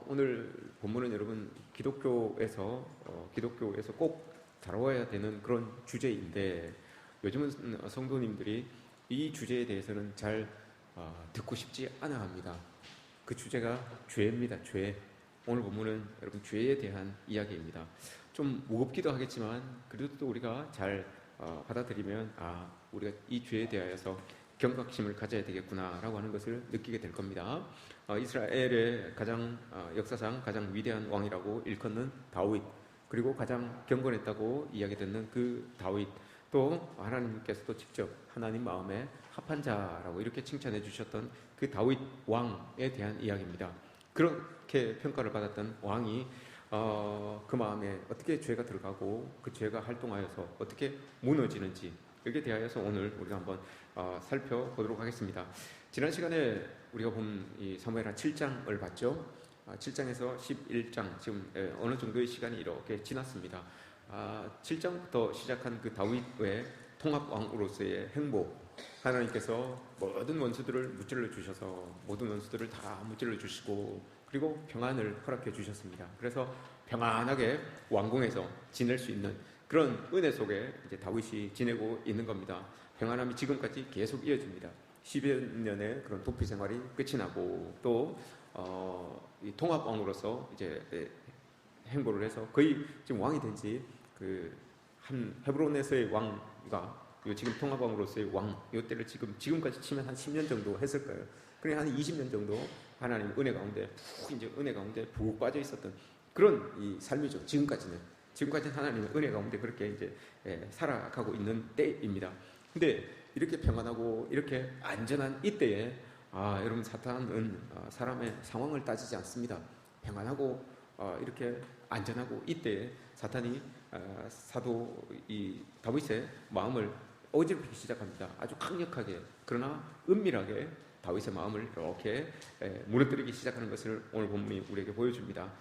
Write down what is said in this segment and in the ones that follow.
오늘 본문은 여러분 기독교에서 꼭 다뤄야 되는 그런 주제인데 요즘은 성도님들이 이 주제에 대해서는 잘 듣고 싶지 않아 합니다. 그 주제가 죄입니다. 죄. 오늘 본문은 여러분 죄에 대한 이야기입니다. 좀 무겁기도 하겠지만 그래도 또 우리가 잘 받아들이면 우리가 이 죄에 대하여서 경각심을 가져야 되겠구나라고 하는 것을 느끼게 될 겁니다. 이스라엘의 역사상 가장 위대한 왕이라고 일컫는 다윗, 그리고 가장 경건했다고 이야기되는 그 다윗, 또 하나님께서도 직접 하나님 마음에 합한 자라고 이렇게 칭찬해 주셨던 그 다윗 왕에 대한 이야기입니다. 그렇게 평가를 받았던 왕이 그 마음에 어떻게 죄가 들어가고 그 죄가 활동하여서 어떻게 무너지는지, 여기에 대하여서 오늘 우리가 한번 살펴보도록 하겠습니다. 지난 시간에 우리가 본 이 사무엘하 7장을 봤죠. 7장에서 11장, 지금 어느 정도의 시간이 이렇게 지났습니다. 7장부터 시작한 그 다윗의 통합왕으로서의 행보, 하나님께서 모든 원수들을 무찔러 주셔서 모든 원수들을 다 무찔러 주시고 그리고 평안을 허락해 주셨습니다. 그래서 평안하게 왕궁에서 지낼 수 있는 그런 은혜 속에 이제 다윗이 지내고 있는 겁니다. 평안함이 지금까지 계속 이어집니다. 10여 년의 그런 도피 생활이 끝이 나고 또 이 통합왕으로서 이제 행보를 해서 거의 지금 왕이 된 지 한 헤브론에서의 왕과 지금 통합왕으로서의 왕, 요 때를 지금까지 치면 한 10년 정도 했을 거예요. 그러니까 한 20년 정도 하나님 은혜 가운데 푹 빠져 있었던 그런 이 삶이죠. 지금까지는 하나님의 은혜 가운데 그렇게 이제 살아가고 있는 때입니다. 근데 이렇게 평안하고 이렇게 안전한 이때에 여러분, 사탄은 사람의 상황을 따지지 않습니다. 평안하고 이렇게 안전하고 이때에 사탄이 사도 이 다윗의 마음을 어지럽히기 시작합니다. 아주 강력하게, 그러나 은밀하게 다윗의 마음을 이렇게 무너뜨리기 시작하는 것을 오늘 본문이 우리에게 보여줍니다.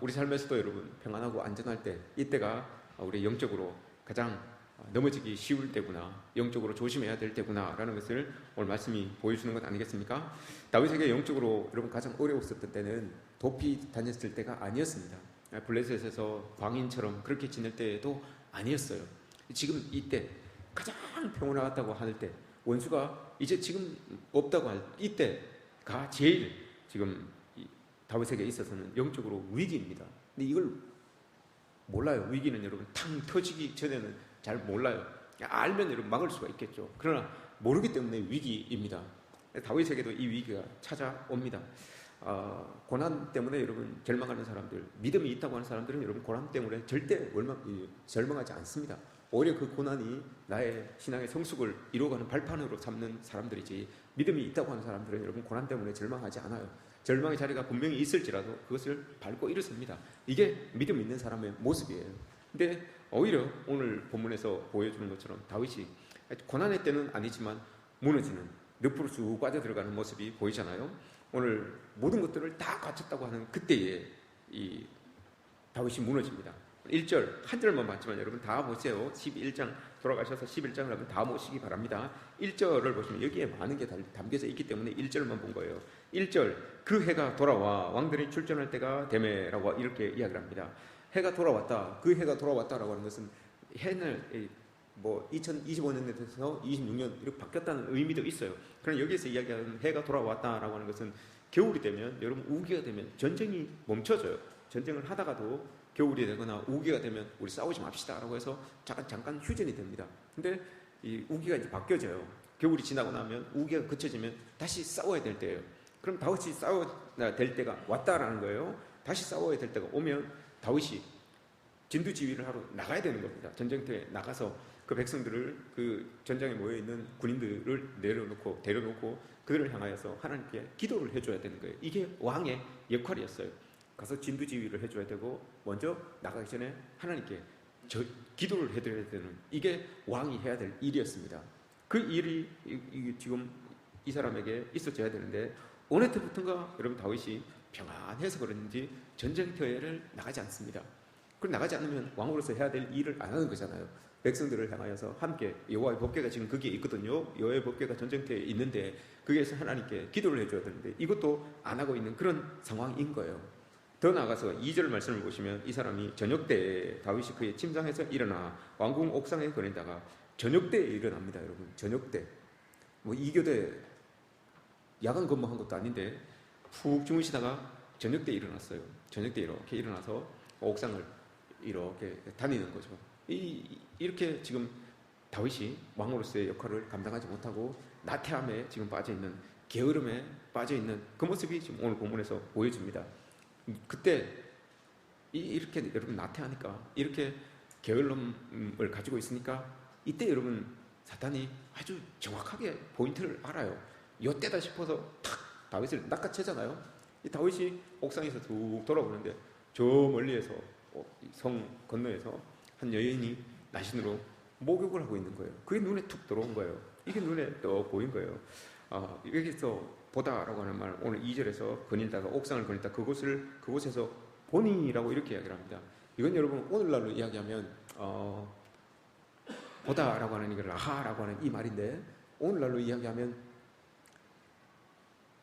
우리 삶에서도 여러분, 평안하고 안전할 때, 이때가 우리 영적으로 가장 넘어지기 쉬울 때구나, 영적으로 조심해야 될 때구나 라는 것을 오늘 말씀이 보여주는 것 아니겠습니까? 다윗에게 영적으로 여러분 가장 어려웠었던 때는 도피 다녔을 때가 아니었습니다. 블레셋에서 광인처럼 그렇게 지낼 때도 아니었어요. 지금 이때 가장 평온하다고 할 때, 원수가 이제 지금 없다고 할 이때가 제일 지금 다윗에게 있어서는 영적으로 위기입니다. 근데 이걸 몰라요. 위기는 여러분 탕 터지기 전에는 잘 몰라요. 알면 여러분 막을 수가 있겠죠. 그러나 모르기 때문에 위기입니다. 다윗에게도 이 위기가 찾아옵니다. 고난 때문에 여러분 절망하는 사람들, 믿음이 있다고 하는 사람들은 여러분 고난 때문에 절대 절망하지 않습니다. 오히려 그 고난이 나의 신앙의 성숙을 이루어가는 발판으로 삼는 사람들이지, 믿음이 있다고 하는 사람들은 여러분 고난 때문에 절망하지 않아요. 절망의 자리가 분명히 있을지라도 그것을 밟고 일어섭니다. 이게 믿음 있는 사람의 모습이에요. 근데 오히려 오늘 본문에서 보여주는 것처럼 다윗이 고난의 때는 아니지만 무너지는, 늪으로 쑥 빠져 들어가는 모습이 보이잖아요. 오늘 모든 것들을 다 갖췄다고 하는 그때에 이 다윗이 무너집니다. 1절, 한 절만 봤지만 여러분 다 보세요. 11장 돌아가셔서 11장을 한번 다 보시기 바랍니다. 1절을 보시면 여기에 많은 게 담겨져 있기 때문에 1절만 본 거예요. 1절, 그 해가 돌아와 왕들이 출전할 때가 되매라고 이렇게 이야기를 합니다. 해가 돌아왔다, 그 해가 돌아왔다라고 하는 것은 해는 2025년에서 26년 이렇게 바뀌었다는 의미도 있어요. 그럼 여기에서 이야기하는 해가 돌아왔다라고 하는 것은 겨울이 되면, 여러분 우기가 되면 전쟁이 멈춰져요. 전쟁을 하다가도 겨울이 되거나 우기가 되면 우리 싸우지 맙시다라고 해서 잠깐 휴전이 됩니다. 근데 이 우기가 이제 바뀌어져요. 겨울이 지나고 나면 우기가 그쳐지면 다시 싸워야 될 때예요. 그럼 다윗이 싸워야 될 때가 왔다라는 거예요. 다시 싸워야 될 때가 오면 다윗이 진두지휘를 하러 나가야 되는 겁니다. 전쟁터에 나가서 그 백성들을, 그 전장에 모여있는 군인들을 데려놓고 그들을 향하여서 하나님께 기도를 해줘야 되는 거예요. 이게 왕의 역할이었어요. 가서 진두지휘를 해줘야 되고 먼저 나가기 전에 하나님께 기도를 해드려야 되는, 이게 왕이 해야 될 일이었습니다. 그 일이 지금 이 사람에게 있어져야 되는데 어느 때부터인가 여러분 다윗이 평안해서 그런지 전쟁터에를 나가지 않습니다. 그럼 나가지 않으면 왕으로서 해야 될 일을 안 하는 거잖아요. 백성들을 향하여서 함께 여호와의 법궤가 지금 거기에 있거든요. 여호와의 법궤가 전쟁터에 있는데 거기에서 하나님께 기도를 해줘야 되는데 이것도 안 하고 있는 그런 상황인 거예요. 더 나아가서 2절 말씀을 보시면 이 사람이 저녁 때에 다윗이 그의 침상에서 일어나 왕궁 옥상에 거닌다가 저녁 때에 일어납니다. 여러분, 저녁 때. 뭐 이교대 야간 근무한 것도 아닌데 푹 주무시다가 저녁 때 일어났어요. 저녁 때 이렇게 일어나서 옥상을 이렇게 다니는 거죠. 이렇게 지금 다윗이 왕으로서의 역할을 감당하지 못하고 나태함에 지금 빠져있는, 게으름에 빠져있는 그 모습이 지금 오늘 본문에서 보여집니다. 그때 이렇게 여러분 나태하니까, 이렇게 게을름을 가지고 있으니까 이때 여러분 사탄이 아주 정확하게 포인트를 알아요. 이때다 싶어서 탁 다윗을 낚아채잖아요. 이 다윗이 옥상에서 쭉 돌아보는데 저 멀리에서 성 건너에서 한 여인이 나신으로 목욕을 하고 있는 거예요. 그게 눈에 툭 들어온 거예요. 이게 눈에 또 보인 거예요. 여기서 보다라고 하는 말, 오늘 2절에서 거닐다가 옥상을 거닐다, 그곳에서 보니라고 이렇게 이야기를 합니다. 이건 여러분 오늘날로 이야기하면 보다라고 하는 이걸 라하라고 하는 이 말인데, 오늘날로 이야기하면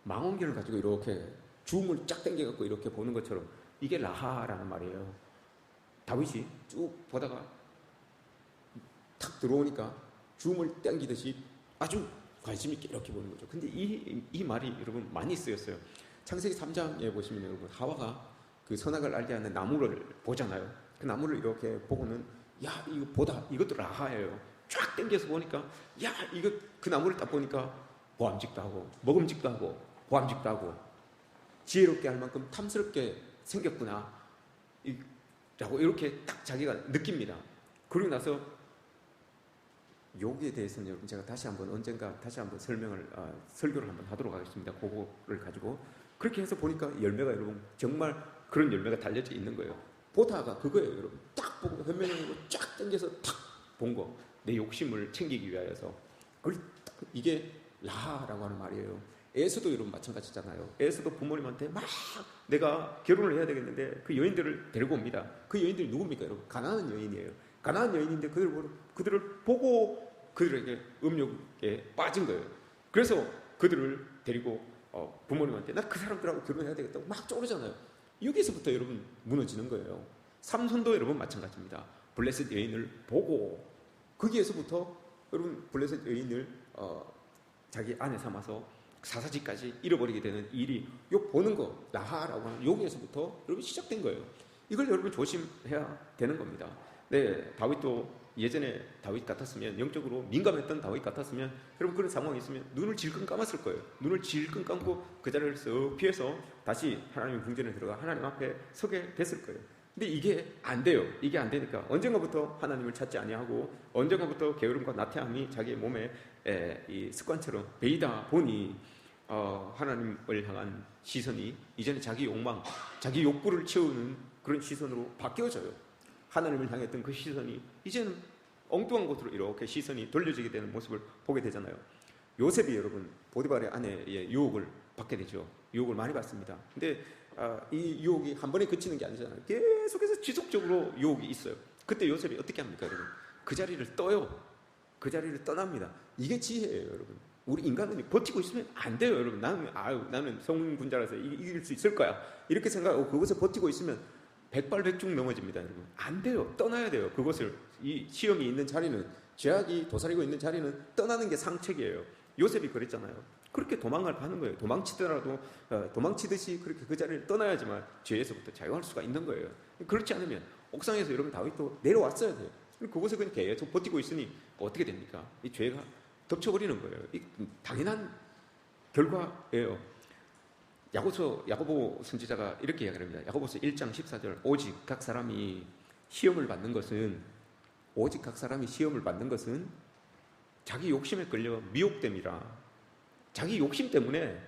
망원경을 가지고 이렇게 줌을 쫙 당겨갖고 이렇게 보는 것처럼 이게 라하라는 말이에요. 다윗이 쭉 보다가 탁 들어오니까 줌을 당기듯이 아주 관심 있게 이렇게 보는 거죠. 근데 이 말이 여러분 많이 쓰였어요. 창세기 3장에 보시면 여러분 하와가 그 선악을 알게 하는 나무를 보잖아요. 그 나무를 이렇게 보고는 야 이거 보다, 이것도 라하예요. 쫙 당겨서 보니까 야 이거 그 나무를 딱 보니까 보암직도 하고 먹음직도 하고 보암직도 하고 지혜롭게 할 만큼 탐스럽게 생겼구나 라고 이렇게 딱 자기가 느낍니다. 그러고 나서 여기에 대해서는 여러분 제가 언젠가 다시 한번 설교를 한번 하도록 하겠습니다. 그거를 가지고 그렇게 해서 보니까 열매가 여러분 정말 그런 열매가 달려져 있는 거예요. 보다가 그거예요. 여러분 딱 보고 현면으로 쫙 당겨서 탁 본 거, 내 욕심을 챙기기 위하여서. 이게 라하라고 하는 말이에요. 에서도 여러분 마찬가지잖아요. 에서도 부모님한테 막 내가 결혼을 해야 되겠는데 그 여인들을 데리고 옵니다. 그 여인들이 누굽니까 여러분? 가나안 여인이에요. 가나안 여인인데 그들을 보고 그들에게 음욕에 빠진 거예요. 그래서 그들을 데리고 부모님한테 나 그 사람들하고 결혼해야 되겠다고 막 쪼르잖아요. 여기서부터 여러분 무너지는 거예요. 삼손도 여러분 마찬가지입니다. 블레셋 여인을 보고 거기에서부터 여러분 블레셋 여인을 자기 아내 삼아서 사사지까지 잃어버리게 되는 일이 요 보는 거, 라하라고 하는 여기에서부터 여러분 시작된 거예요. 이걸 여러분 조심해야 되는 겁니다. 네, 다윗도 예전에 다윗 같았으면, 영적으로 민감했던 다윗 같았으면 여러분 그런 상황이 있으면 눈을 질끈 감았을 거예요. 눈을 질끈 감고 그 자리를 쓱 피해서 다시 하나님의 궁전에 들어가 하나님 앞에 서게 됐을 거예요. 근데 이게 안 돼요. 이게 안 되니까 언젠가부터 하나님을 찾지 아니하고 언젠가부터 게으름과 나태함이 자기의 몸에 이 습관처럼 배이다 보니 하나님을 향한 시선이 이제는 자기 욕망, 자기 욕구를 채우는 그런 시선으로 바뀌어져요. 하나님을 향했던 그 시선이 이제는 엉뚱한 곳으로 이렇게 시선이 돌려지게 되는 모습을 보게 되잖아요. 요셉이 여러분 보디발의 아내의 유혹을 받게 되죠. 유혹을 많이 받습니다. 근데 이 유혹이 한 번에 그치는 게 아니잖아요. 계속해서 지속적으로 유혹이 있어요. 그때 요셉이 어떻게 합니까 여러분? 그 자리를 떠요. 그 자리를 떠납니다. 이게 지혜예요 여러분. 우리 인간은 버티고 있으면 안 돼요 여러분. 나는 성군자라서 이길 수 있을 거야 이렇게 생각하고 그것을 버티고 있으면 백발백중 넘어집니다 여러분. 안 돼요. 떠나야 돼요. 그것을, 이 시험이 있는 자리는, 죄악이 도사리고 있는 자리는 떠나는 게 상책이에요. 요셉이 그랬잖아요. 그렇게 도망을 가는 거예요. 도망치더라도 도망치듯이 그렇게 그 자리를 떠나야지만 죄에서부터 자유할 수가 있는 거예요. 그렇지 않으면 옥상에서 여러분 다윗도 내려왔어야 돼요. 그곳에 그냥 계속 버티고 있으니 어떻게 됩니까? 이 죄가 덮쳐버리는 거예요. 이 당연한 결과예요. 야고보 선지자가 이렇게 이야기를 합니다. 야고보서 1장 14절 오직 각 사람이 시험을 받는 것은 자기 욕심에 끌려 미혹됨이라. 자기 욕심 때문에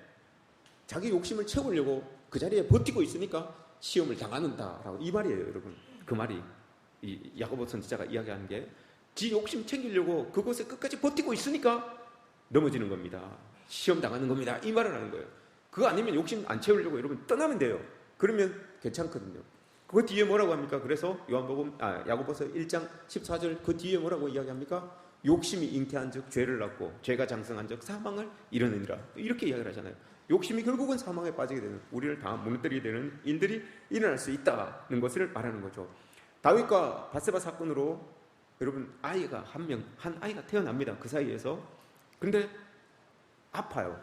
자기 욕심을 채우려고 그 자리에 버티고 있으니까 시험을 당하는다라고 이 말이에요 여러분. 그 말이 이 야고보 선지자가 이야기하는 게 지 욕심 챙기려고 그곳에 끝까지 버티고 있으니까 넘어지는 겁니다. 시험 당하는 겁니다. 이 말을 하는 거예요. 그거 아니면 욕심 안 채우려고 여러분 떠나면 돼요. 그러면 괜찮거든요. 그 뒤에 뭐라고 합니까? 그래서 야고보서 1장 14절 그 뒤에 뭐라고 이야기합니까? 욕심이 잉태한 즉 죄를 낳고 죄가 장성한 즉 사망을 이루느니라. 이렇게 이야기를 하잖아요. 욕심이 결국은 사망에 빠지게 되는, 우리를 다 무너뜨리게 되는 일들이 일어날 수 있다는 것을 말하는 거죠. 다윗과 밧세바 사건으로 여러분 아이가 한 아이가 태어납니다. 그 사이에서. 근데 아파요.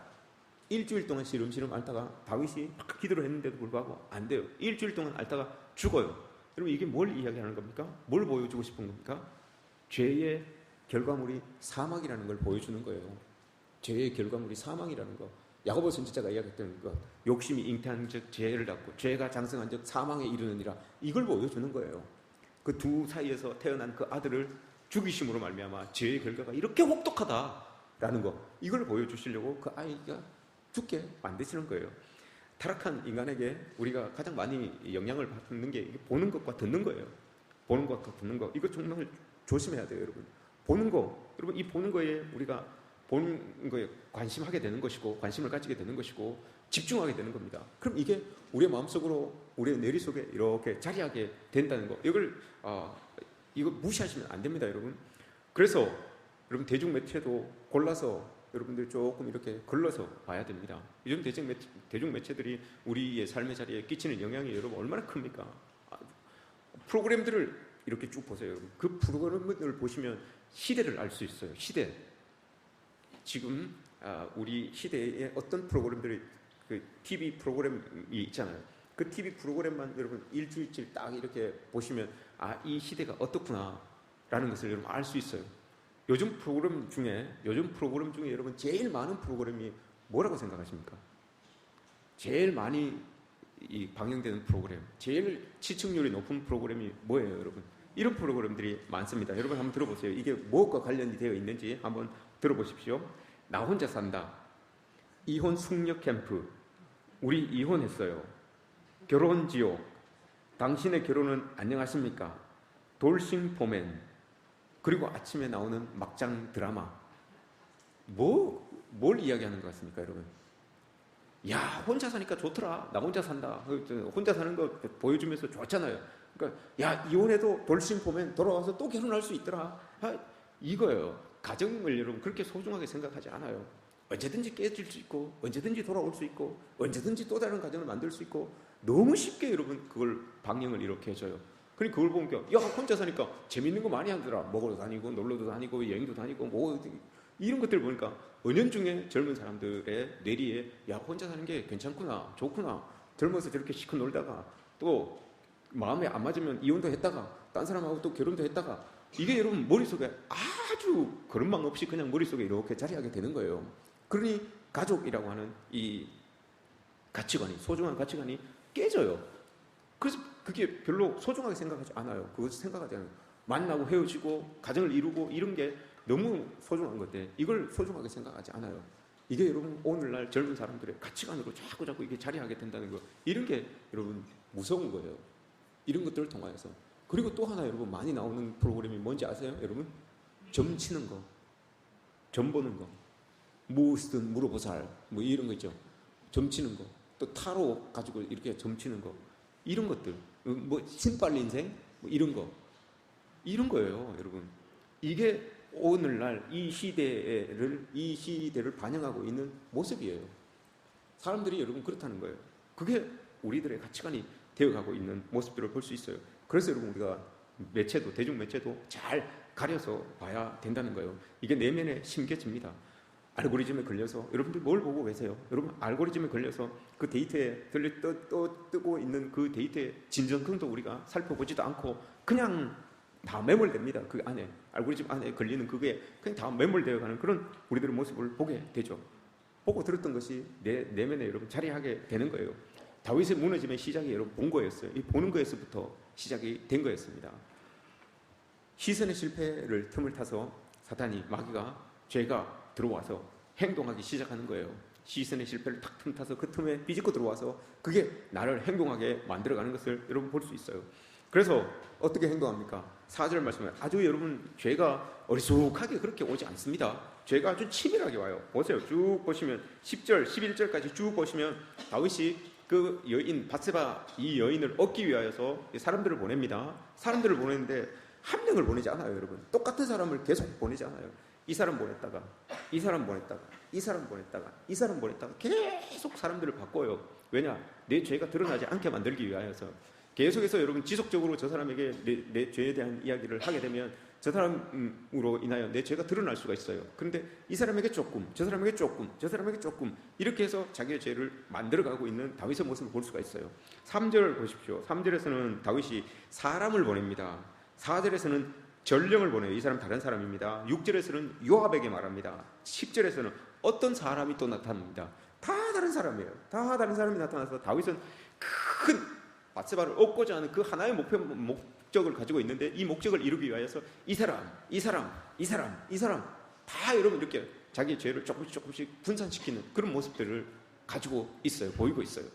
일주일 동안 시름시름 앓다가 다윗이 막 기도를 했는데도 불구하고 안 돼요. 일주일 동안 앓다가 죽어요. 여러분 이게 뭘 이야기하는 겁니까? 뭘 보여주고 싶은 겁니까? 죄의 결과물이 사망이라는 걸 보여주는 거예요. 죄의 결과물이 사망이라는 거. 야고보 선지자가 이야기했던 것, 욕심이 잉태한 즉 죄를 낳고 죄가 장성한 즉 사망에 이르느니라, 이걸 보여주는 거예요. 그 두 사이에서 태어난 그 아들을 죽이심으로 말미암아 죄의 결과가 이렇게 혹독하다라는 거, 이걸 보여주시려고 그 아이가 죽게 만드시는 거예요. 타락한 인간에게 우리가 가장 많이 영향을 받는 게 보는 것과 듣는 거예요. 보는 것과 듣는 거, 이거 정말 조심해야 돼요, 여러분. 보는 거, 여러분 이 보는 거에 우리가 보는 거에 관심하게 되는 것이고 관심을 가지게 되는 것이고 집중하게 되는 겁니다. 그럼 이게 우리의 마음속으로, 우리의 뇌리 속에 이렇게 자리하게 된다는 거, 이거 무시하시면 안 됩니다, 여러분. 그래서 여러분 대중매체도 골라서 여러분들 조금 이렇게 걸러서 봐야 됩니다. 요즘 대중매체들이 우리의 삶의 자리에 끼치는 영향이 여러분 얼마나 큽니까? 프로그램들을 이렇게 쭉 보세요, 여러분. 그 프로그램을 보시면 시대를 알 수 있어요. 시대. 지금 우리 시대에 어떤 프로그램들이, 그 TV 프로그램이 있잖아요. 그 TV 프로그램만 여러분 일주일치 딱 이렇게 보시면 이 시대가 어떻구나라는 것을 여러분 알 수 있어요. 요즘 프로그램 중에 여러분 제일 많은 프로그램이 뭐라고 생각하십니까? 제일 많이 방영되는 프로그램, 제일 시청률이 높은 프로그램이 뭐예요, 여러분? 이런 프로그램들이 많습니다. 여러분 한번 들어보세요. 이게 무엇과 관련이 되어 있는지 한번 들어보십시오. 나 혼자 산다, 이혼 숙녀 캠프, 우리 이혼했어요, 결혼 지옥, 당신의 결혼은 안녕하십니까, 돌싱 포맨, 그리고 아침에 나오는 막장 드라마. 뭘 이야기하는 것 같습니까, 여러분? 야, 혼자 사니까 좋더라, 나 혼자 산다, 혼자 사는 거 보여주면서 좋잖아요. 그러니까 야, 이혼해도 돌싱 포맨 돌아와서 또 결혼할 수 있더라, 이거예요. 가정을 여러분 그렇게 소중하게 생각하지 않아요. 언제든지 깨질 수 있고 언제든지 돌아올 수 있고 언제든지 또 다른 가정을 만들 수 있고, 너무 쉽게 여러분 그걸 방영을 이렇게 해줘요. 그러니까 그걸 보니까 야, 혼자 사니까 재밌는 거 많이 하더라. 먹으러 다니고 놀러도 다니고 여행도 다니고 뭐 이런 것들 보니까 은연중에 젊은 사람들의 뇌리에 야, 혼자 사는 게 괜찮구나, 좋구나, 젊어서 저렇게 시컷 놀다가 또 마음에 안 맞으면 이혼도 했다가 딴 사람하고 또 결혼도 했다가, 이게 여러분 머릿속에 아주 그런 방 없이 그냥 머릿속에 이렇게 자리하게 되는 거예요. 그러니 가족이라고 하는 이 가치관이, 소중한 가치관이 깨져요. 그래서 그게 별로 소중하게 생각하지 않아요. 그것을 생각하지 않아요. 만나고 헤어지고 가정을 이루고 이런 게 너무 소중한 건데 이걸 소중하게 생각하지 않아요. 이게 여러분 오늘날 젊은 사람들의 가치관으로 자꾸 이게 자리하게 된다는 거, 이런 게 여러분 무서운 거예요. 이런 것들을 통하여서. 그리고 또 하나 여러분 많이 나오는 프로그램이 뭔지 아세요, 여러분? 점 치는 거, 점 보는 거, 무슨 물어보살 뭐 이런 거 있죠. 점 치는 거, 또 타로 가지고 이렇게 점 치는 거, 이런 것들, 뭐 신빨 인생 뭐 이런 거, 이런 거예요, 여러분. 이게 오늘날 이 시대를 반영하고 있는 모습이에요. 사람들이 여러분 그렇다는 거예요. 그게 우리들의 가치관이 되어가고 있는 모습들을 볼 수 있어요. 그래서 여러분 우리가 매체도, 대중매체도 잘 가려서 봐야 된다는 거예요. 이게 내면에 심겨집니다. 알고리즘에 걸려서 여러분들 뭘 보고 계세요? 여러분 알고리즘에 걸려서 그 데이터에 뜨고 있는 그 데이터의 진정성도 우리가 살펴보지도 않고 그냥 다 매몰됩니다. 그 안에, 알고리즘 안에 걸리는 그게 그냥 다 매몰되어가는 그런 우리들의 모습을 보게 되죠. 보고 들었던 것이 내 내면에 여러분 자리하게 되는 거예요. 다윗의 무너짐의 시작이 여러분 본 거였어요. 이 보는 거에서부터 시작이 된 거였습니다. 시선의 실패를 틈을 타서 사탄이, 마귀가, 죄가 들어와서 행동하기 시작하는 거예요. 시선의 실패를 탁 틈 타서 그 틈에 비집고 들어와서 그게 나를 행동하게 만들어가는 것을 여러분 볼 수 있어요. 그래서 어떻게 행동합니까? 4절 말씀에 아주 여러분 죄가 어리숙하게 그렇게 오지 않습니다. 죄가 아주 치밀하게 와요. 보세요. 쭉 보시면 10절, 11절까지 쭉 보시면 다윗이 그 여인 바세바 이 여인을 얻기 위하여서 사람들을 보냅니다. 사람들을 보냈는데 한 명을 보내지 않아요, 여러분. 똑같은 사람을 계속 보내지 않아요. 이 사람 보냈다가 이 사람 보냈다가 이 사람 보냈다가 이 사람 보냈다가 계속 사람들을 바꿔요. 왜냐? 내 죄가 드러나지 않게 만들기 위하여서. 계속해서 여러분 지속적으로 저 사람에게 내 죄에 대한 이야기를 하게 되면 저 사람으로 인하여 내 죄가 드러날 수가 있어요. 그런데 이 사람에게 조금, 저 사람에게 조금, 저 사람에게 조금 이렇게 해서 자기의 죄를 만들어가고 있는 다윗의 모습을 볼 수가 있어요. 3절 보십시오. 3절에서는 다윗이 사람을 보냅니다. 4절에서는 전령을 보내요. 이 사람 다른 사람입니다. 6절에서는 요압에게 말합니다. 10절에서는 어떤 사람이 또 나타납니다. 다 다른 사람이에요. 다 다른 사람이 나타나서 다윗은 큰 바세바를 얻고자 하는 그 하나의 목적을 가지고 있는데 이 목적을 이루기 위하여서 이 사람 다 여러분 이렇게 자기의 죄를 조금씩 분산시키는 그런 모습들을 가지고 있어요. 보이고 있어요.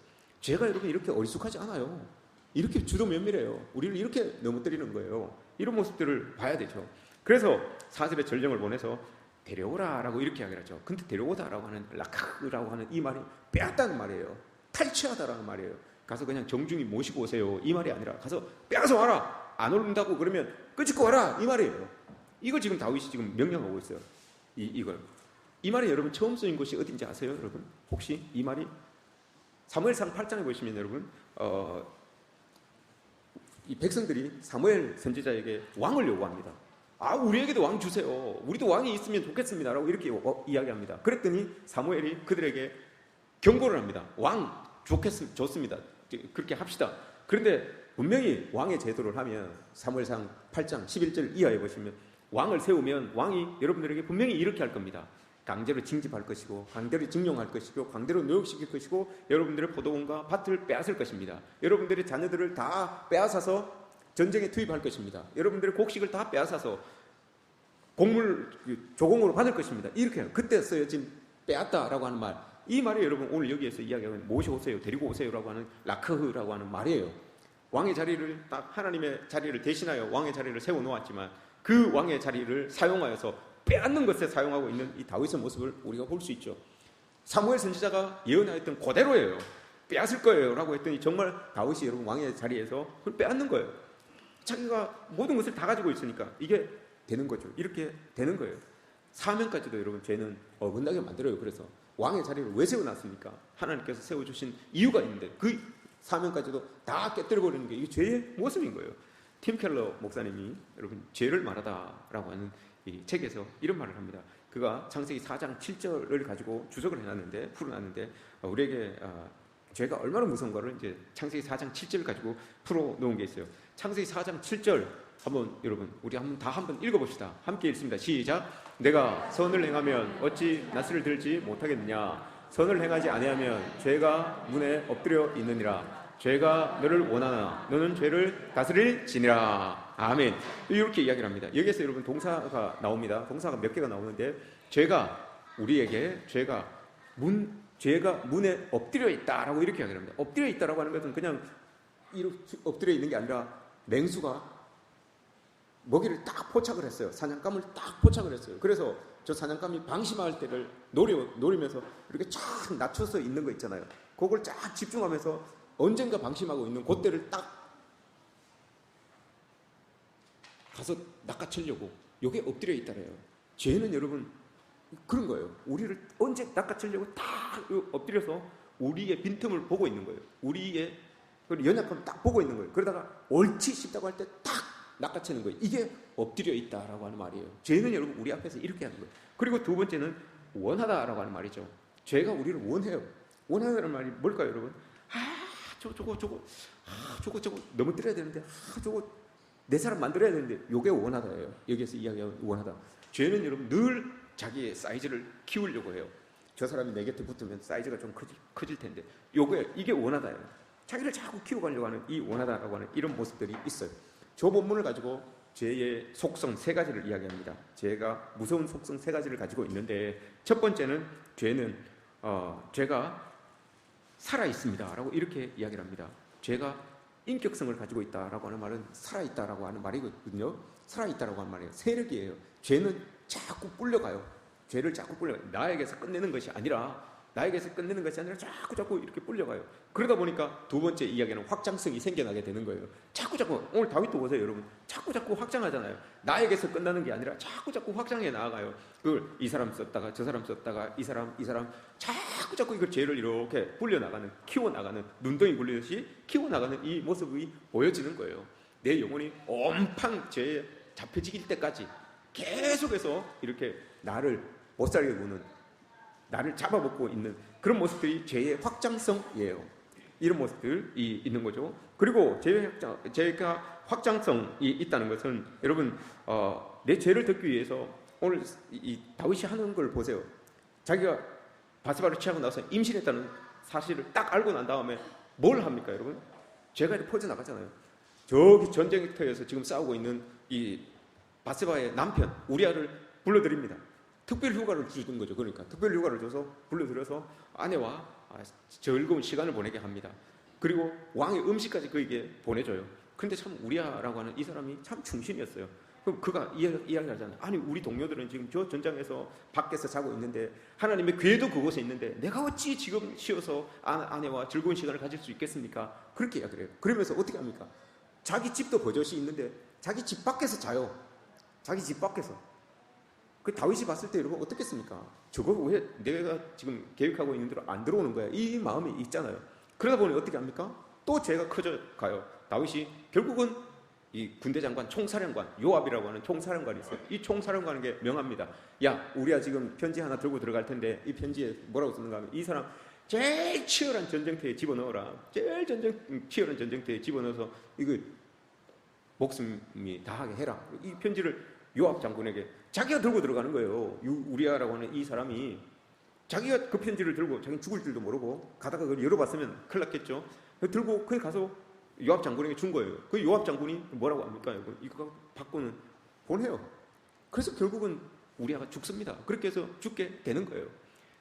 죄가 여러분 이렇게 어리숙하지 않아요. 이렇게 주도 면밀해요. 우리를 이렇게 넘어뜨리는 거예요. 이런 모습들을 봐야 되죠. 그래서 사슬의 전령을 보내서 데려오라라고 이렇게 이야기를 하죠. 근데 데려오다라고 하는 라카라고 하는 이 말이 빼앗다는 말이에요. 탈취하다라는 말이에요. 가서 그냥 정중히 모시고 오세요. 이 말이 아니라 가서 빼앗아 와라. 안 온다고 그러면 끄집고 와라. 이 말이에요. 이걸 지금 다윗이 지금 명령하고 있어요. 이걸. 이 말이 여러분 처음 쓰인 곳이 어딘지 아세요, 여러분? 혹시 이 말이 사무엘상 8장에 보시면 여러분 이 백성들이 사무엘 선지자에게 왕을 요구합니다. 우리에게도 왕 주세요. 우리도 왕이 있으면 좋겠습니다라고 이렇게 이야기합니다. 그랬더니 사무엘이 그들에게 경고를 합니다. 왕 좋습니다. 그렇게 합시다. 그런데 분명히 왕의 제도를 하면 사무엘상 8장 11절 이하에 보시면 왕을 세우면 왕이 여러분들에게 분명히 이렇게 할 겁니다. 강제로 징집할 것이고 강제로 징용할 것이고 강제로 노역시킬 것이고 여러분들의 포도원과 밭을 빼앗을 것입니다. 여러분들의 자녀들을 다 빼앗아서 전쟁에 투입할 것입니다. 여러분들의 곡식을 다 빼앗아서 곡물 조공으로 받을 것입니다. 이렇게 해요. 그때 쓰여진 빼앗다라고 하는 말, 이 말이 여러분 오늘 여기에서 이야기하는 모셔오세요, 데리고 오세요라고 하는 라크흐라고 하는 말이에요. 왕의 자리를 딱 하나님의 자리를 대신하여 왕의 자리를 세워놓았지만 그 왕의 자리를 사용하여서 빼앗는 것에 사용하고 있는 이 다윗의 모습을 우리가 볼 수 있죠. 사무엘 선지자가 예언하였던 그대로예요. 빼앗을 거예요 라고 했더니 정말 다윗이 여러분 왕의 자리에서 그걸 빼앗는 거예요. 자기가 모든 것을 다 가지고 있으니까 이게 되는 거죠. 이렇게 되는 거예요. 사명까지도 여러분 죄는 어긋나게 만들어요. 그래서 왕의 자리를 왜 세워놨습니까? 하나님께서 세워주신 이유가 있는데 그 사명까지도 다 깨뜨려버리는 게 이게 죄의 모습인 거예요. 팀 켈러 목사님이 여러분 죄를 말하다라고 하는 이 책에서 이런 말을 합니다. 그가 창세기 4장 7절을 가지고 주석을 해놨는데 풀어놨는데 우리에게 죄가 얼마나 무서운가를 이제 창세기 4장 7절을 가지고 풀어놓은 게 있어요. 창세기 4장 7절 한번 여러분 우리 한번 읽어봅시다. 함께 읽습니다. 시작. 내가 선을 행하면 어찌 낯을 들지 못하겠느냐? 선을 행하지 아니하면 죄가 문에 엎드려 있느니라. 죄가 너를 원하나 너는 죄를 다스릴지니라. 아멘. 이렇게 이야기를 합니다. 여기에서 여러분 동사가 나옵니다. 동사가 몇 개가 나오는데 죄가 우리에게 죄가 문에 엎드려 있다라고 이렇게 이야기를 합니다. 엎드려 있다라고 하는 것은 그냥 이렇게 엎드려 있는 게 아니라 맹수가 먹이를 딱 포착을 했어요. 사냥감을 딱 포착을 했어요. 그래서 저 사냥감이 방심할 때를 노리면서 이렇게 쫙 낮춰서 있는 거 있잖아요. 그걸 쫙 집중하면서 언젠가 방심하고 있는 그때를 딱 가서 낚아채려고 이게 엎드려 있다래요. 죄는 여러분 그런 거예요. 우리를 언제 낚아채려고 딱 엎드려서 우리의 빈틈을 보고 있는 거예요. 우리의 연약함을 딱 보고 있는 거예요. 그러다가 옳지 싶다고 할 때 딱 낚아채는 거예요. 이게 엎드려 있다라고 하는 말이에요. 죄는 여러분 우리 앞에서 이렇게 하는 거예요. 그리고 두 번째는 원하다라고 하는 말이죠. 죄가 우리를 원해요. 원하다는 말이 뭘까요, 여러분? 저거 넘어뜨려야 되는데 저거 내 사람 만들어야 되는데 요게 원하다예요. 여기에서 이야기하는 원하다. 죄는 여러분 늘 자기의 사이즈를 키우려고 해요. 저 사람이 내 곁에 붙으면 사이즈가 좀 커질 텐데 이게 원하다예요. 자기를 자꾸 키워가려고 하는 이 원하다라고 하는 이런 모습들이 있어요. 저 본문을 가지고 죄의 속성 3가지를 이야기합니다. 죄가 무서운 속성 3가지를 가지고 있는데 첫 번째는 죄가 살아있습니다 라고 이렇게 이야기를 합니다. 죄가 인격성을 가지고 있다라고 하는 말은 살아있다라고 하는 말이거든요. 살아있다라고 하는 말이에요. 세력이에요. 죄는 자꾸 불려가요. 죄를 자꾸 불려가요. 나에게서 끝내는 것이 아니라 나에게서 끝내는 것이 아니라 자꾸 이렇게 불려가요. 그러다 보니까 두 번째 이야기는 확장성이 생겨나게 되는 거예요. 자꾸 오늘 다윗도 보세요, 여러분. 자꾸 확장하잖아요. 나에게서 끝나는 게 아니라 자꾸 확장해 나아가요. 그걸 이 사람 썼다가 저 사람 썼다가 이 사람 자꾸 이걸 죄를 이렇게 불려나가는, 키워나가는, 눈덩이 굴리듯이 키워나가는 이 모습이 보여지는 거예요. 내 영혼이 온팡 죄에 잡혀지길 때까지 계속해서 이렇게 나를 못 살게 구는, 나를 잡아먹고 있는 그런 모습들이 죄의 확장성이에요. 이런 모습들이 있는 거죠. 그리고 죄가 확장성이 있다는 것은 여러분 내 죄를 덮기 위해서 오늘 이 다윗이 하는 걸 보세요. 자기가 바세바를 취하고 나서 임신했다는 사실을 딱 알고 난 다음에 뭘 합니까, 여러분? 죄가 이렇게 퍼져나가잖아요. 저기 전쟁터에서 지금 싸우고 있는 이 바세바의 남편 우리아를 불러드립니다. 특별 휴가를 주는 거죠. 그러니까 특별 휴가를 줘서 불러들여서 아내와 즐거운 시간을 보내게 합니다. 그리고 왕의 음식까지 그에게 보내줘요. 그런데 참 우리아라고 하는 이 사람이 참 충신이었어요. 그럼 그가 이야기하잖아요. 아니 우리 동료들은 지금 저 전장에서 밖에서 자고 있는데 하나님의 궤도 그곳에 있는데 내가 어찌 지금 쉬어서 아내와 즐거운 시간을 가질 수 있겠습니까? 그렇게 이야기를 해요. 그러면서 어떻게 합니까? 자기 집도 버젓이 있는데 자기 집 밖에서 자요. 자기 집 밖에서. 그 다윗이 봤을 때 여러분 어떻겠습니까? 저거 왜 내가 지금 계획하고 있는 대로 안 들어오는 거야? 이 마음이 있잖아요. 그러다 보니 어떻게 합니까? 또 죄가 커져 가요. 다윗이 결국은 이 군대 장관, 총사령관, 요압이라고 하는 총사령관이 있어요. 이 총사령관에게 명합니다. 야, 우리가 지금 편지 하나 들고 들어갈 텐데 이 편지에 뭐라고 쓰는가 하면 이 사람 제일 치열한 전쟁터에 집어넣어라. 제일 치열한 전쟁터에 집어넣어서 이거 목숨이 다하게 해라. 이 편지를 요압 장군에게 자기가 들고 들어가는 거예요. 우리아라고 하는 이 사람이 자기가 그 편지를 들고 자기는 죽을 줄도 모르고 가다가 그걸 열어봤으면 큰일 났겠죠. 들고 거기 가서 요압 장군에게 준 거예요. 그 요압 장군이 뭐라고 합니까? 이거 받고는 보내요. 그래서 결국은 우리아가 죽습니다. 그렇게 해서 죽게 되는 거예요.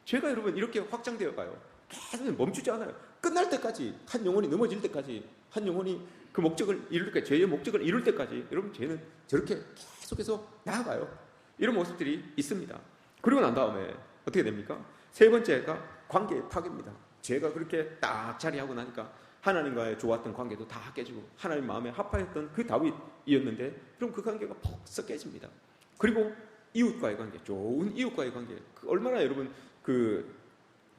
죄가 여러분 이렇게 확장되어 가요. 계속 멈추지 않아요. 끝날 때까지, 한 영혼이 넘어질 때까지, 한 영혼이 그 목적을 이룰 때까지, 죄의 목적을 이룰 때까지 여러분 죄는 저렇게 계속해서 나아가요. 이런 모습들이 있습니다. 그리고 난 다음에 어떻게 됩니까? 세 번째가 관계의 파괴입니다. 죄가 그렇게 딱 자리하고 나니까 하나님과의 좋았던 관계도 다 깨지고 하나님 마음에 합하였던 그 다윗이었는데 그럼 그 관계가 퍽 깨집니다. 그리고 이웃과의 관계, 좋은 이웃과의 관계, 얼마나 여러분 그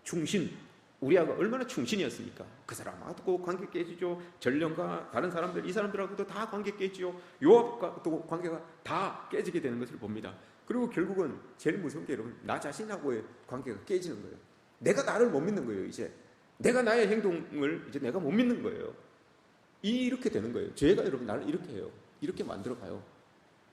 충신, 우리아가 얼마나 충신이었습니까? 그 사람하고도 관계 깨지죠. 전령과 다른 사람들, 이 사람들하고도 다 관계 깨지죠. 요압과도 관계가 다 깨지게 되는 것을 봅니다. 그리고 결국은 제일 무서운 게 여러분 나 자신하고의 관계가 깨지는 거예요. 내가 나를 못 믿는 거예요. 이제 내가 나의 행동을 이제 내가 못 믿는 거예요. 이렇게 되는 거예요. 죄가 여러분 나를 이렇게 해요. 이렇게 만들어 가요.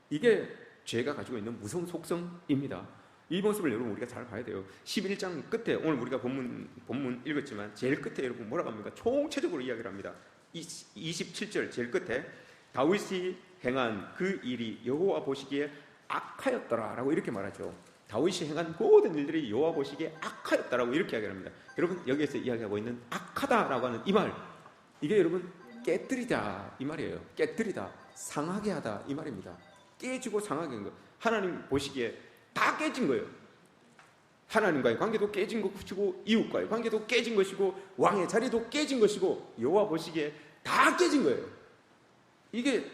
이게 죄가 가지고 있는 무서운 속성입니다. 이 모습을 여러분 우리가 잘 봐야 돼요. 11장 끝에 오늘 우리가 본문 읽었지만 제일 끝에 여러분 뭐라고 합니까? 총체적으로 이야기를 합니다. 27절 제일 끝에 다윗이 행한 그 일이 여호와 보시기에 악하였더라라고 이렇게 말하죠. 다윗이 행한 모든 일들이 여호와 보시기에 악하였다라고 이렇게 이야기합니다. 여러분 여기에서 이야기하고 있는 악하다라고 하는 이 말, 이게 여러분 깨뜨리다 이 말이에요. 깨뜨리다, 상하게 하다 이 말입니다. 깨지고 상하게 한 거. 하나님 보시기에 다 깨진 거예요. 하나님과의 관계도 깨진 것이고 이웃과의 관계도 깨진 것이고 왕의 자리도 깨진 것이고 여호와 보시기에 다 깨진 거예요. 이게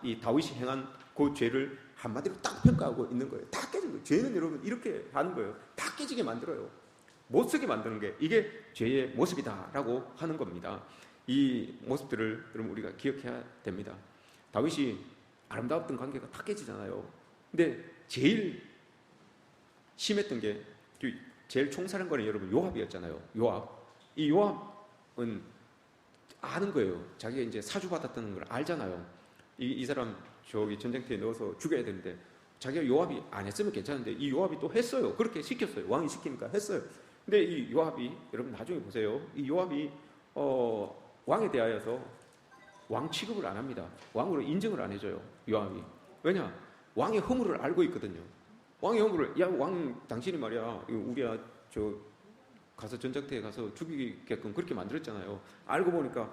이 다윗이 행한 그 죄를 한마디로 딱 평가하고 있는 거예요. 다 깨진 거예요. 죄는 여러분 이렇게 하는 거예요. 다 깨지게 만들어요. 못 쓰게 만드는 게 이게 죄의 모습이다라고 하는 겁니다. 이 모습들을 여러분 우리가 기억해야 됩니다. 다윗이 아름다웠던 관계가 다 깨지잖아요. 근데 제일 심했던 게 제일 총사령관이 여러분 요압이었잖아요. 요압. 이 요압은 아는 거예요. 자기가 이제 사주받았다는 걸 알잖아요. 이 사람 저기 전쟁터에 넣어서 죽여야 되는데 자기가 요압이 안 했으면 괜찮은데 이 요압이 또 했어요. 그렇게 시켰어요. 왕이 시키니까 했어요. 근데 이 요압이 여러분 나중에 보세요. 이 요압이 왕에 대하여서 왕 취급을 안 합니다. 왕으로 인정을 안 해줘요. 요압이. 왜냐? 왕의 허물을 알고 있거든요. 왕의 허물을, 야, 왕, 당신이 말이야, 우리야, 가서 전쟁터에 가서 죽이게끔 그렇게 만들었잖아요. 알고 보니까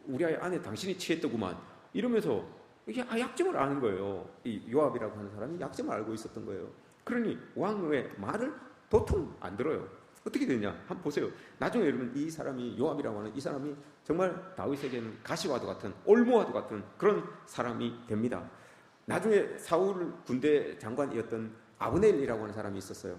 우리의 아내 당신이 취했더구만. 이러면서 이게 약점을 아는 거예요. 이 요압이라고 하는 사람이 약점을 알고 있었던 거예요. 그러니 왕의 말을 도통 안 들어요. 어떻게 되냐? 한번 보세요. 나중에 여러분 이 사람이 요압이라고 하는 이 사람이 정말 다윗에게는 가시와도 같은 올무와도 같은 그런 사람이 됩니다. 나중에 사울 군대 장관이었던 아브넬이라고 하는 사람이 있었어요.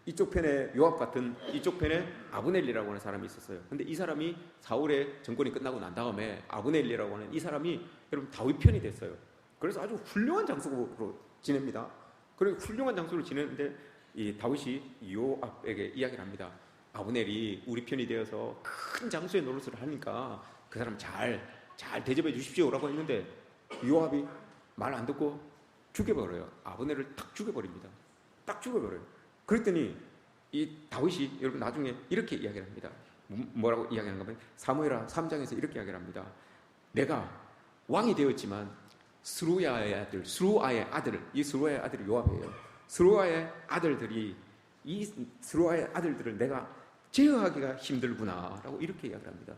이쪽 편에 요압 같은 이쪽 편에 아브넬이라고 하는 사람이 있었어요. 근데 이 사람이 사울의 정권이 끝나고 난 다음에 아브넬이라고 하는 이 사람이 여러분 다윗 편이 됐어요. 그래서 아주 훌륭한 장수로 지냅니다. 그리고 훌륭한 장수로 지내는데 이 다윗이 요압에게 이야기를 합니다. 아브넬이 우리 편이 되어서 큰 장수의 노릇을 하니까 그 사람 잘 대접해 주십시오라고 했는데 요압이 말 안 듣고 죽여버려요. 아브넬을 탁 죽여버립니다. 딱 죽여버려요. 그랬더니 이 다윗이 여러분 나중에 이렇게 이야기를 합니다. 뭐라고 이야기하는가 하면 사무엘하 3장에서 이렇게 이야기를 합니다. 내가 왕이 되었지만 스루야의 아들, 이 스루야의 아들이 요압이에요. 스루야의 아들들을 내가 제어하기가 힘들구나라고 이렇게 이야기를 합니다.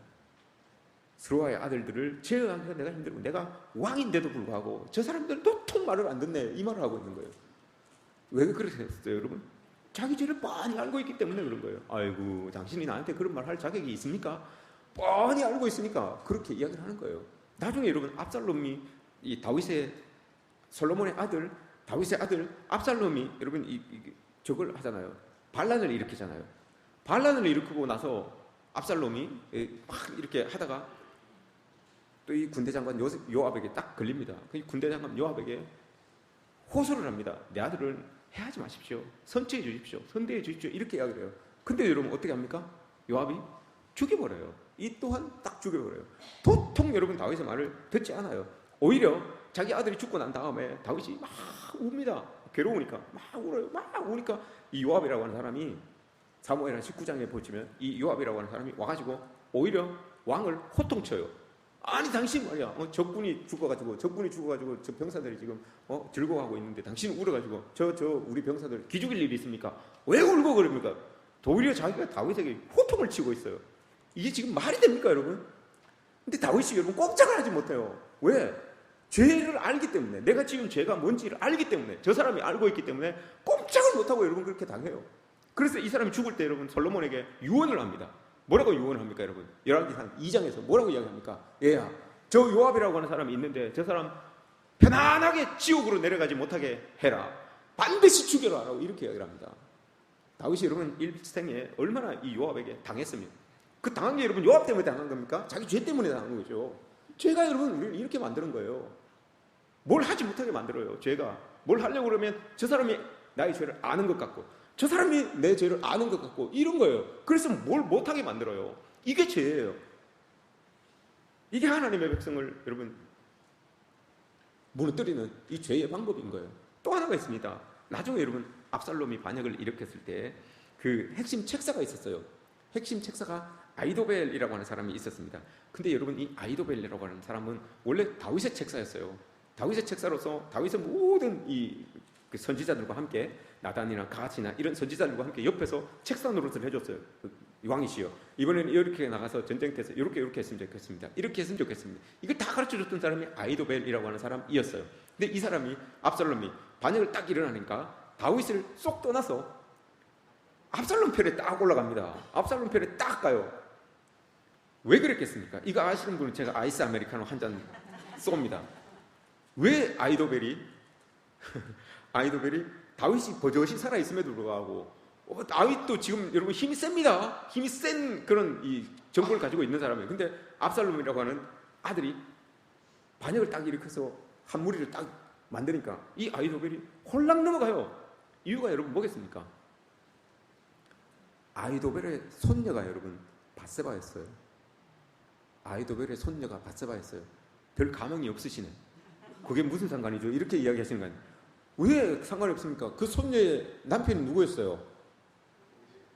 스루야의 아들들을 제어하기가 내가 힘들고 내가 왕인데도 불구하고 저 사람들은 도통 말을 안 듣네 이 말을 하고 있는 거예요. 왜 그렇게 했어요, 여러분? 자기 죄를 뻔히 알고 있기 때문에 그런 거예요. 아이고, 당신이 나한테 그런 말 할 자격이 있습니까? 뻔히 알고 있으니까 그렇게 이야기를 하는 거예요. 나중에 여러분 압살롬이 이 솔로몬의 아들 다윗의 아들 압살롬이 여러분 저걸 하잖아요. 반란을 일으키잖아요. 반란을 일으키고 나서 압살롬이 막 이렇게 하다가 또 이 군대 장관 요압에게 딱 걸립니다. 그 군대 장관 요압에게 호소를 합니다. 내 아들을 해하지 마십시오. 선처해 주십시오. 선대해 주십시오. 이렇게 이야기를 해요. 근데 여러분 어떻게 합니까? 요압이 죽여버려요. 이 또한 딱 죽여버려요. 도통 여러분 다윗의 말을 듣지 않아요. 오히려 자기 아들이 죽고 난 다음에 다윗이 막 웁니다. 괴로우니까 막 울어요. 막 우니까 이 요압이라고 하는 사람이 사무엘하 19장에 보시면 이 요압이라고 하는 사람이 와가지고 오히려 왕을 호통쳐요. 아니 당신 말이야 적군이 죽어가지고 저 병사들이 지금 즐거워하고 있는데 당신 울어가지고 저 우리 병사들 기죽일 일이 있습니까? 왜 울고 그럽니까? 오히려 자기가 다윗에게 호통을 치고 있어요. 이게 지금 말이 됩니까, 여러분? 근데 다윗이 여러분 꼼짝을 하지 못해요. 왜? 죄를 알기 때문에, 내가 지은 죄가 뭔지를 알기 때문에, 저 사람이 알고 있기 때문에 꼼짝을 못하고 여러분 그렇게 당해요. 그래서 이 사람이 죽을 때 여러분 솔로몬에게 유언을 합니다. 뭐라고 유언을 합니까, 여러분? 열왕기상 2장에서 뭐라고 이야기합니까? 얘야, 저 요압이라고 하는 사람이 있는데 저 사람 편안하게 지옥으로 내려가지 못하게 해라. 반드시 죽여라. 라고 이렇게 이야기를 합니다. 다윗이 여러분 일생에 얼마나 이 요압에게 당했습니까? 그 당한 게 여러분 요압 때문에 당한 겁니까? 자기 죄 때문에 당한 거죠. 죄가 여러분 우리를 이렇게 만드는 거예요. 뭘 하지 못하게 만들어요. 죄가 뭘 하려고 그러면 저 사람이 나의 죄를 아는 것 같고 저 사람이 내 죄를 아는 것 같고 이런 거예요. 그래서 뭘 못하게 만들어요. 이게 죄예요. 이게 하나님의 백성을 여러분 무너뜨리는 이 죄의 방법인 거예요. 또 하나가 있습니다. 나중에 여러분 압살롬이 반역을 일으켰을 때 그 핵심 책사가 있었어요. 핵심 책사가 아히도벨이라고 하는 사람이 있었습니다. 근데 여러분 이 아히도벨이라고 하는 사람은 원래 다윗의 책사였어요. 다윗의 책사로서 다윗의 모든 그 선지자들과 함께 나단이나 갓이나 이런 선지자들과 함께 옆에서 책사 노릇을 해줬어요. 왕이시여, 이번에는 이렇게 나가서 전쟁터에서 이렇게 했으면 좋겠습니다. 이렇게 했으면 좋겠습니다. 이걸 다 가르쳐줬던 사람이 아히도벨이라고 하는 사람이었어요. 근데 이 사람이 압살롬이 반역을 딱 일어나니까 다윗을 쏙 떠나서 압살롬 편에 딱 올라갑니다. 압살롬 편에 딱 가요. 왜 그랬겠습니까? 이거 아시는 분은 제가 아이스 아메리카노 한 잔 쏩니다. 왜 아히도벨이 다윗이 버젓이 살아있음에도 불구하고 다윗도 지금 여러분 힘이 셉니다. 힘이 센 그런 이 정보를 가지고 있는 사람이에요. 근데 압살롬이라고 하는 아들이 반역을 딱 일으켜서 한 무리를 딱 만드니까 이 아히도벨이 홀랑 넘어가요. 이유가 여러분 뭐겠습니까? 아히도벨의 손녀가 여러분 밧세바였어요. 아히도벨의 손녀가 밧세바였어요. 별 가망이 없으시네. 그게 무슨 상관이죠? 이렇게 이야기하시는 거 아니에요? 왜 상관이 없습니까? 그 손녀의 남편이 누구였어요?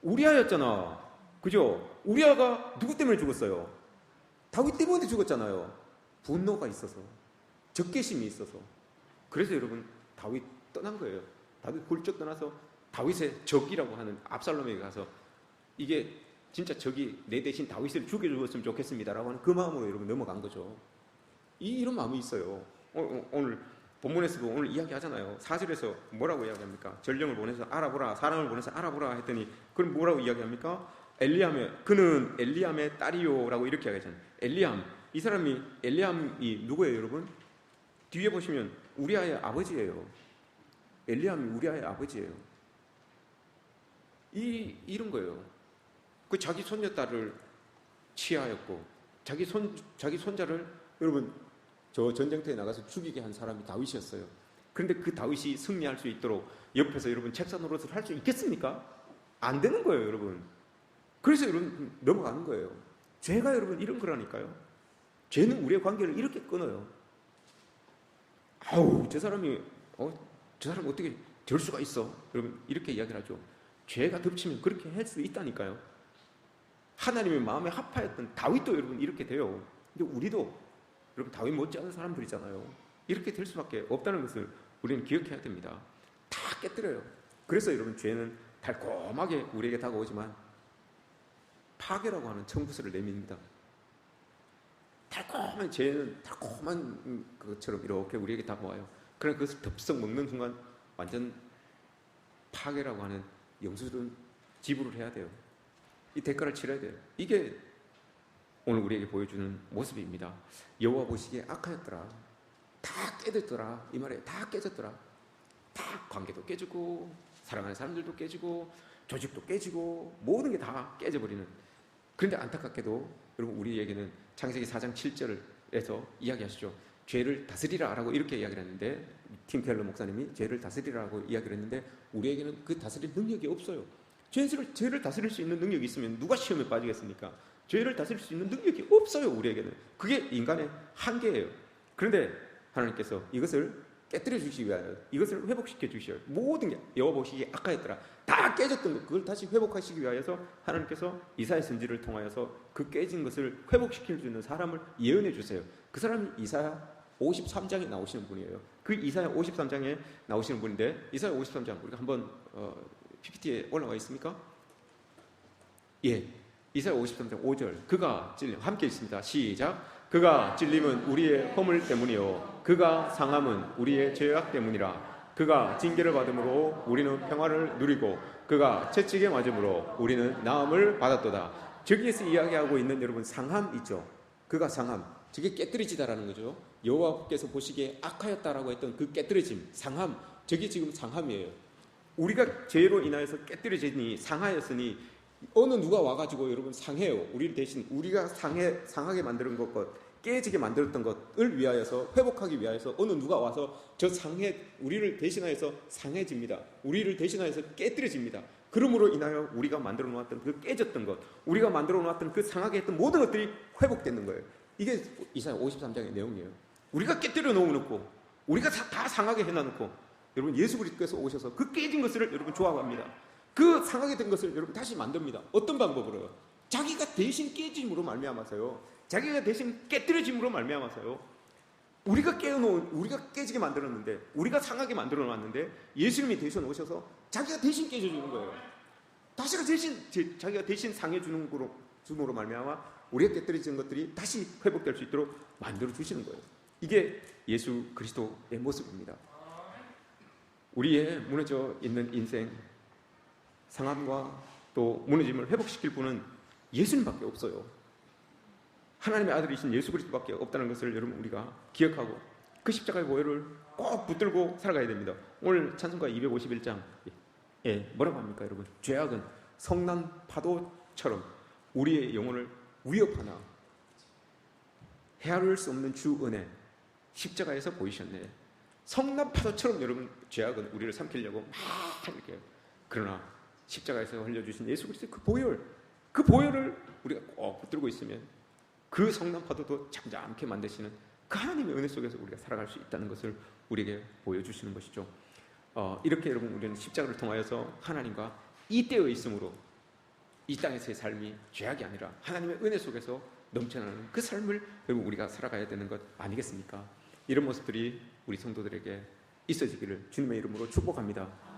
우리아였잖아. 그죠? 우리아가 누구 때문에 죽었어요? 다윗 때문에 죽었잖아요. 분노가 있어서, 적개심이 있어서. 그래서 여러분 다윗 떠난 거예요. 다윗 훌쩍 떠나서 다윗의 적이라고 하는 압살롬에게 가서 이게 진짜 적이 내 대신 다윗을 죽여주었으면 좋겠습니다라고 하는 그 마음으로 여러분 넘어간 거죠. 이런 마음이 있어요. 오늘 본문에서도 오늘 이야기하잖아요. 4절에서 뭐라고 이야기합니까? 전령을 보내서 알아보라, 사람을 보내서 알아보라 했더니 그럼 뭐라고 이야기합니까? 그는 엘리암의 딸이요라고 이렇게 이야기하잖아요. 엘리암, 이 사람이 엘리암이 누구예요, 여러분? 뒤에 보시면 우리아의 아버지예요. 엘리암이 우리아의 아버지예요. 이런 거예요. 그 자기 손녀딸을 취하였고 자기 손자를 여러분 저 전쟁터에 나가서 죽이게 한 사람이 다윗이었어요. 그런데 그 다윗이 승리할 수 있도록 옆에서 여러분 책사 노릇을 할 수 있겠습니까? 안 되는 거예요, 여러분. 그래서 여러분 넘어가는 거예요. 죄가 여러분 이런 거라니까요. 죄는 우리의 관계를 이렇게 끊어요. 아우, 저 사람이 어떻게 될 수가 있어? 여러분 이렇게 이야기를 하죠. 죄가 덮치면 그렇게 할 수 있다니까요. 하나님의 마음에 합하였던 다윗도 여러분 이렇게 돼요. 근데 우리도 여러분 다윗 못지않은 사람들이잖아요. 이렇게 될 수밖에 없다는 것을 우리는 기억해야 됩니다. 다 깨뜨려요. 그래서 여러분 죄는 달콤하게 우리에게 다가오지만 파괴라고 하는 청구서를 내밉니다. 달콤한 죄는 달콤한 것처럼 이렇게 우리에게 다가와요. 그러나 그것을 덥석 먹는 순간 완전 파괴라고 하는 영수증 지불을 해야 돼요. 이 대가를 치러야 돼요. 이게 오늘 우리에게 보여주는 모습입니다. 여호와 보시기에 악하였더라. 다 깨졌더라. 이 말이에요. 다 깨졌더라. 다 관계도 깨지고 사랑하는 사람들도 깨지고 조직도 깨지고 모든 게 다 깨져버리는. 그런데 안타깝게도 여러분 우리에게는 창세기 4장 7절에서 이야기하시죠. 죄를 다스리라라고 이렇게 이야기를 했는데 팀 켈러 목사님이 죄를 다스리라고 이야기를 했는데 우리에게는 그 다스릴 능력이 없어요. 죄를 다스릴 수 있는 능력이 있으면 누가 시험에 빠지겠습니까? 죄를 다스릴 수 있는 능력이 없어요. 우리에게는. 그게 인간의 한계예요. 그런데 하나님께서 이것을 깨뜨려 주시기 위하여 이것을 회복시켜 주시어요. 모든 게 여호와 보시기에 악하였더라. 다 깨졌던 것 그걸 다시 회복하시기 위하여서 하나님께서 이사야 선지를 통하여서 그 깨진 것을 회복시킬 수 있는 사람을 예언해 주세요. 그 사람이 이사야 53장에 나오시는 분이에요. 그 이사야 53장에 나오시는 분인데 이사야 53장 우리가 한번 PPT에 올라와 있습니까? 예. 이사야 53장 5절 그가 찔림 함께 있습니다. 시작. 그가 찔림은 우리의 허물 때문이요 그가 상함은 우리의 죄악 때문이라. 그가 징계를 받음으로 우리는 평화를 누리고 그가 채찍에 맞음으로 우리는 나음을 받았도다. 저기에서 이야기하고 있는 여러분 상함 있죠. 그가 상함 저게 깨뜨려지다라는 거죠. 여호와께서 보시기에 악하였다라고 했던 그 깨뜨려짐 상함 저게 지금 상함이에요. 우리가 죄로 인하여서 깨뜨려지니 상하였으니 어느 누가 와가지고 여러분 상해요. 우리를 대신 우리가 상하게 만드는 것 깨지게 만들었던 것을 위하여서 회복하기 위하여서 어느 누가 와서 저 우리를 대신하여서 상해집니다. 우리를 대신하여서 깨뜨려집니다. 그러므로 인하여 우리가 만들어 놓았던 그 깨졌던 것 우리가 만들어 놓았던 그 상하게 했던 모든 것들이 회복되는 거예요. 이게 이사야 53장의 내용이에요. 우리가 깨뜨려 놓고 우리가 다 상하게 해놔놓고 여러분 예수 그리스도께서 오셔서 그 깨진 것을 여러분 조합합니다. 그 상하게 된 것을 여러분 다시 만듭니다. 어떤 방법으로요? 자기가 대신 깨짐으로 말미암아서요. 자기가 대신 깨뜨려짐으로 말미암아서요. 우리가 깨지게 만들었는데 우리가 상하게 만들어 놨는데 예수님이 대신 오셔서 자기가 대신 깨져주는 거예요. 자기가 대신 상해 주므로 말미암아 우리가 깨뜨려진 것들이 다시 회복될 수 있도록 만들어 주시는 거예요. 이게 예수 그리스도의 모습입니다. 우리의 무너져 있는 인생 상함과 또 무너짐을 회복시킬 분은 예수님밖에 없어요. 하나님의 아들이신 예수 그리스도밖에 없다는 것을 여러분 우리가 기억하고 그 십자가의 보혈을 꼭 붙들고 살아가야 됩니다. 오늘 찬송가 251장 뭐라고 합니까 여러분? 죄악은 성난 파도처럼 우리의 영혼을 위협하나 헤아릴 수 없는 주 은혜 십자가에서 보이셨네. 성난 파도처럼 여러분 죄악은 우리를 삼키려고 막 이렇게 그러나 십자가에서 흘려주신 예수 그리스도의 그 보혈을 우리가 꼭 붙들고 있으면 그 성난 파도도 잠잠케 만드시는 그 하나님의 은혜 속에서 우리가 살아갈 수 있다는 것을 우리에게 보여주시는 것이죠. 이렇게 여러분 우리는 십자가를 통하여서 하나님과 이때에 있으므로 이 땅에서의 삶이 죄악이 아니라 하나님의 은혜 속에서 넘쳐나는 그 삶을 여러분 우리가 살아가야 되는 것 아니겠습니까? 이런 모습들이 우리 성도들에게 있어지기를 주님의 이름으로 축복합니다.